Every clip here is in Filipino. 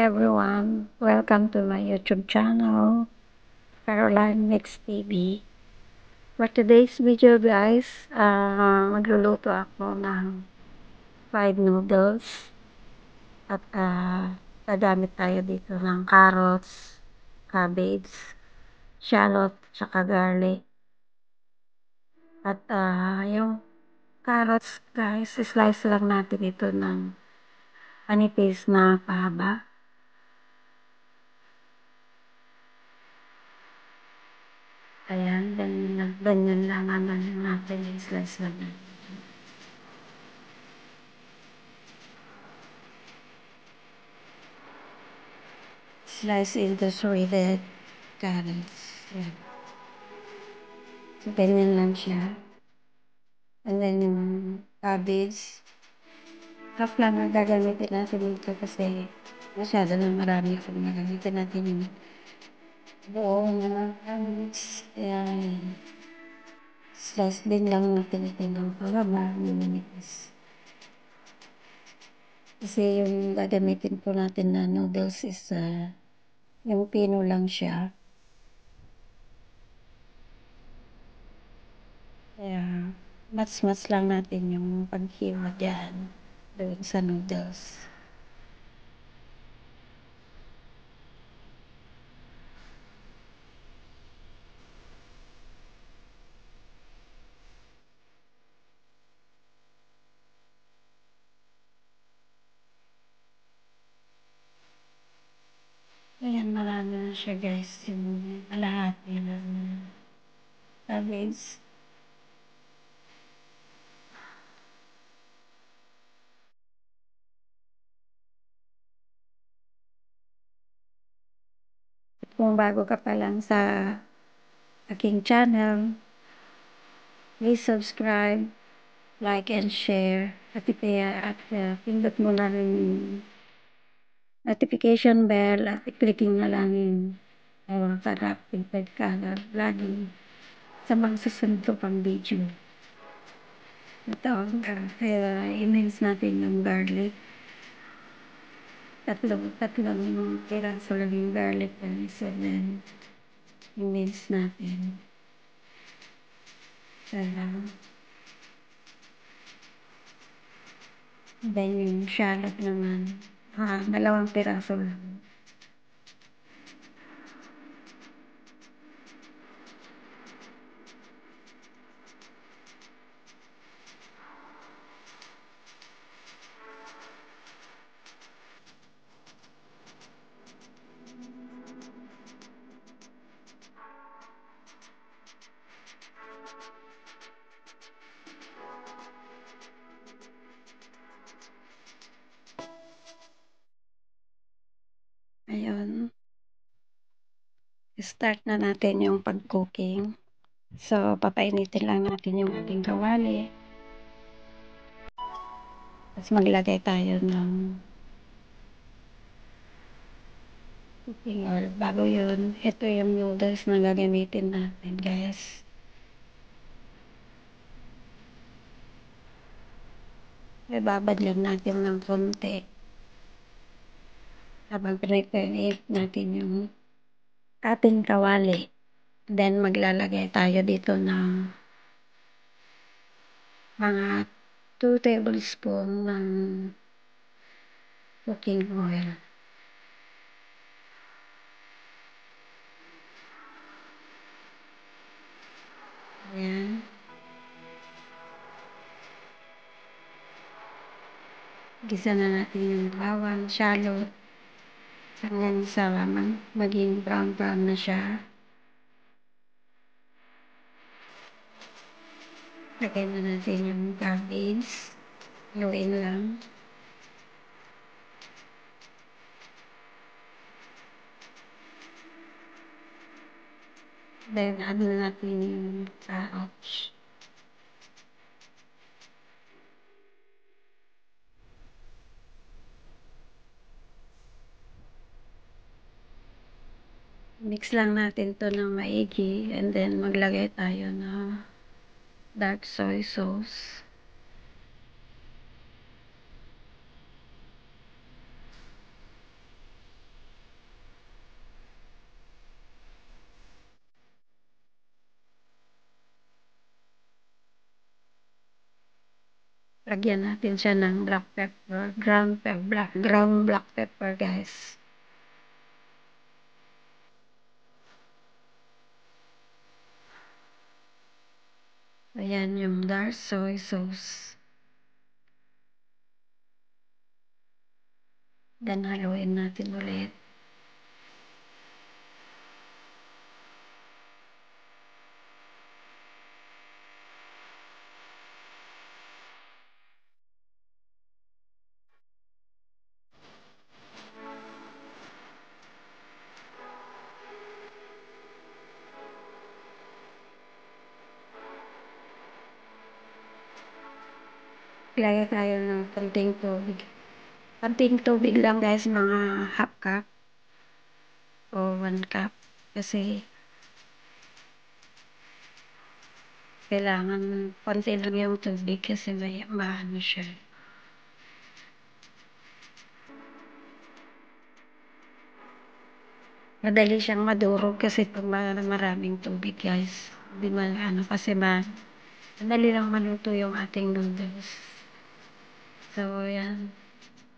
everyone, welcome to my YouTube channel, Caroline Mix TV. For today's video guys, magluluto ako ng fried noodles at gagamit tayo dito ng carrots, cabbage, shallot, tsaka garlic. At yung carrots guys, slice lang natin ito ng panipis na pahaba. Ayan, ganyan lang ang natin, i-slice lang natin. Slice into shredded carrots. Ayan. So, ganyan lang siya. And then yung cabbage, half lang ang gagamitin natin dito kasi masyado na marami kung gagamitin natin yung buong cabbage. Ayan. Slice din lang natin ito ng pababa, minimitis. Kasi yung gagamitin po natin na noodles is yung pino lang siya. Kaya mas lang natin yung paghiwa dyan doon sa noodles. Ayan, marami na siya guys, yung kalahati ng cabbage. Kung bago ka pa lang sa aking channel, please subscribe, like and share, at pindot mo na rin yung notification bell at i-clicking na lang yung para updated ka na lagi sa mga susunod ko pang video. Ito, i-mince natin yung garlic. Tatlong piraso lang yung garlic guys. And then, i-mince natin. Then, yung shallot naman. Dalawang piraso lang. Ayun. Start na natin yung pag-cooking. So, papainitin lang natin yung ating kawali. Tapos maglagay tayo ng cooking oil. Bago yun, ito yung noodles na gagamitin natin guys. Ibabad lang natin ng konti. Habang pinag-init natin yung ating kawali. Then maglalagay tayo dito ng mga 2 tablespoon ng cooking oil. Ayan. Gisa na natin yung bawang, shallot. Hanggang sa maging brown na siya. Lagay na natin yung cabbage. Haluin lang. Then, ano natin yung carrots. Mix lang natin to ng maigi. And then, maglagay tayo ng dark soy sauce. Lagyan natin siya ng black pepper, ground black pepper, guys. Ayan yung dark soy sauce. Then, haluin natin ulit. Lagay tayo ng konting tubig. Konting tubig lang, guys, mga half cup o 1 cup. Kasi kailangan konti lang yung tubig kasi may maano siya. Madali siyang madurog kasi pag maraming tubig, guys. Hindi kasi madali lang maluto yung ating noodles. So, yan.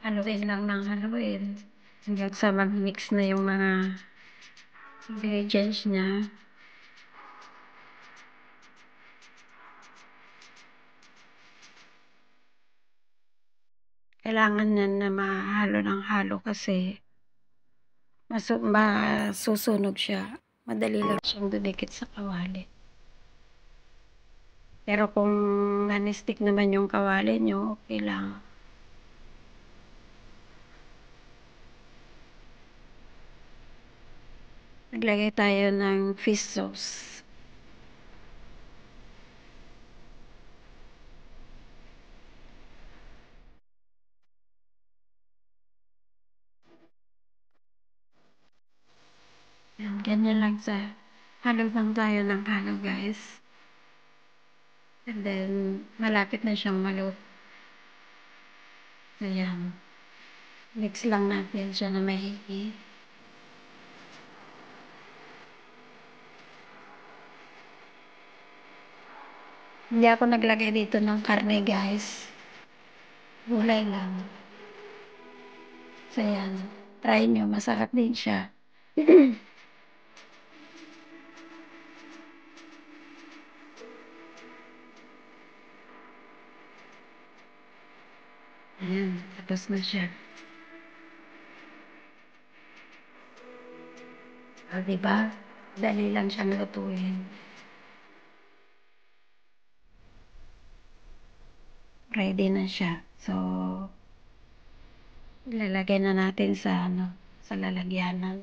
Haluin lang ng haluin. Hanggang sa mag-mix na yung mga ingredients niya. Kailangan yan na mahalo ng halo kasi masusunog siya. Madali lang siyang dumikit sa kawali. Pero kung non-stick naman yung kawali nyo, okay lang. Naglagay tayo ng fish sauce. Yan, ganyan lang halo lang tayo ng halo, guys. And then, malapit na siyang maluto. Ayan. Mix lang natin siya na mahigit. Hindi ako naglagay dito ng karne, guys. Gulay lang. So, yan. Try nyo. Masarap din siya. Ayan. Tapos na siya. O, diba? Dali lang siyang lutuin. Ready na siya. So, ilalagay na natin sa lalagyanan.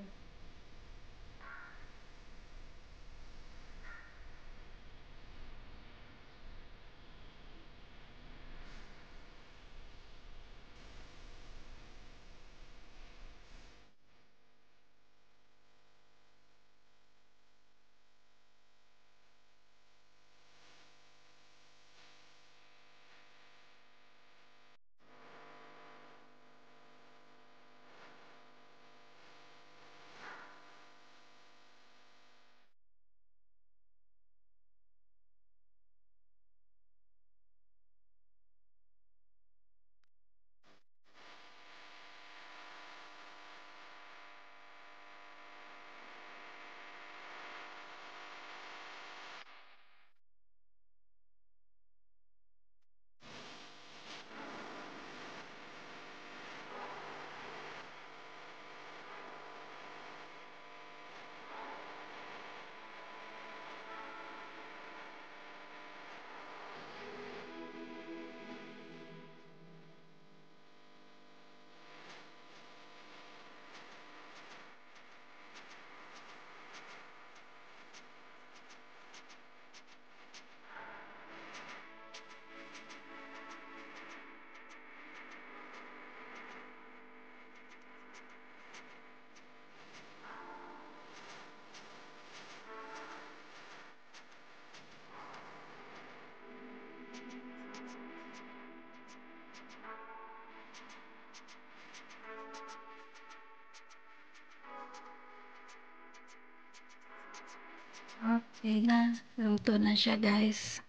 Okay na. Luto na siya, guys.